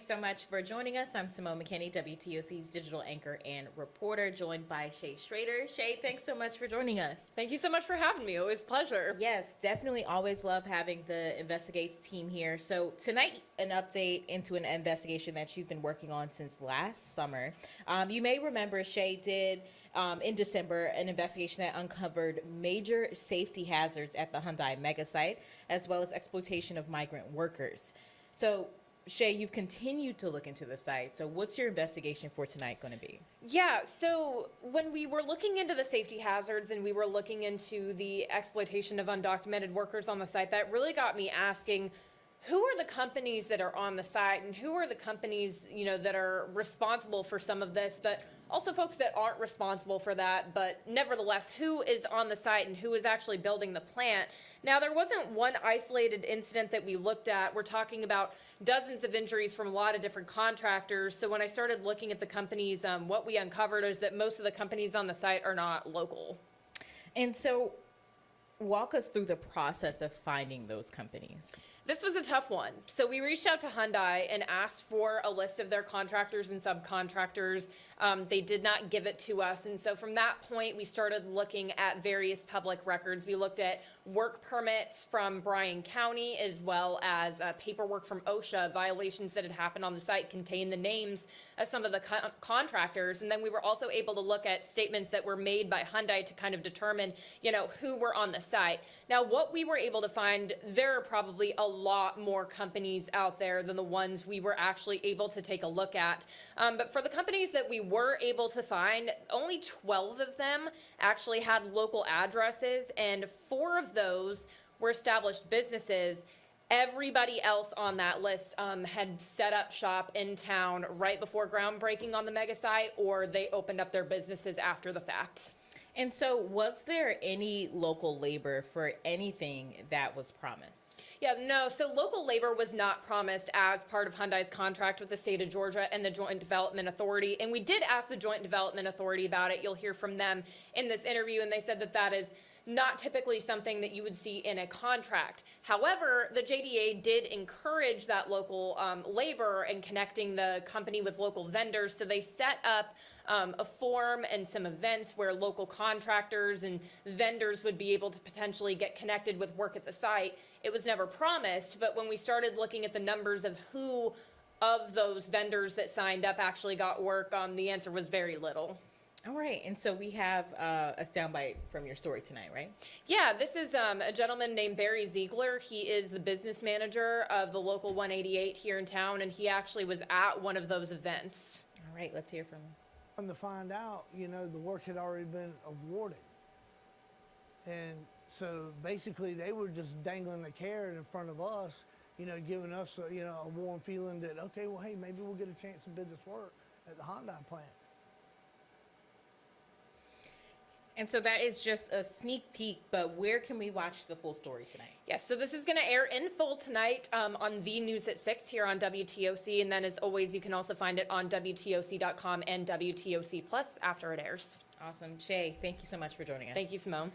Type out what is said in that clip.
Thanks so much for joining us. I'm Simone McKinney, WTOC's digital anchor and reporter, joined by Shea Schrader. Shea, thanks so much for joining us. Thank you so much for having me. It was a pleasure. Yes, definitely always love having the Investigates team here. So tonight, an update into an investigation that you've been working on since last summer. You may remember Shea did in December an investigation that uncovered major safety hazards at the Hyundai Megasite, as well as exploitation of migrant workers. So Shea, you've continued to look into the site. So what's your investigation for tonight going to be? Yeah, so when we were looking into the safety hazards and we were looking into the exploitation of undocumented workers on the site, that really got me asking, who are the companies that are on the site and who are the companies, that are responsible for some of this, but also folks that aren't responsible for that, but nevertheless, who is on the site and who is actually building the plant? Now, there wasn't one isolated incident that we looked at. We're talking about dozens of injuries from a lot of different contractors. So when I started looking at the companies, what we uncovered is that most of the companies on the site are not local. And so walk us through the process of finding those companies. This was a tough one. So we reached out to Hyundai and asked for a list of their contractors and subcontractors. They did not give it to us. And so from that point, we started looking at various public records. We looked at work permits from Bryan County, as well as paperwork from OSHA. Violations that had happened on the site contained the names of some of the contractors. And then we were also able to look at statements that were made by Hyundai to kind of determine, who were on the site. Now, what we were able to find, there are probably a lot more companies out there than the ones we were actually able to take a look at. But for the companies that we were able to find, only 12 of them actually had local addresses, and 4 of those were established businesses. Everybody else on that list had set up shop in town right before groundbreaking on the Megasite, or they opened up their businesses after the fact. And so was there any local labor for anything that was promised? Yeah, no. So local labor was not promised as part of Hyundai's contract with the state of Georgia and the Joint Development Authority. And we did ask the Joint Development Authority about it. You'll hear from them in this interview. And they said that that is not typically something that you would see in a contract. However, the JDA did encourage that local labor and connecting the company with local vendors. So they set up a forum and some events where local contractors and vendors would be able to potentially get connected with work at the site. It was never promised, but when we started looking at the numbers of who of those vendors that signed up actually got work, the answer was very little. All right, and so we have a soundbite from your story tonight, right? Yeah, this is a gentleman named Barry Ziegler. He is the business manager of the local 188 here in town, and he actually was at one of those events. All right, let's hear from him. Come to find out, the work had already been awarded. And so basically they were just dangling the carrot in front of us, giving us a warm feeling that, okay, well, hey, maybe we'll get a chance to bid this work at the Hyundai plant. And so that is just a sneak peek, but where can we watch the full story tonight? Yes, so this is going to air in full tonight on the News at 6 here on WTOC. And then, as always, you can also find it on WTOC.com and WTOC Plus after it airs. Awesome. Shea, thank you so much for joining us. Thank you, Simone.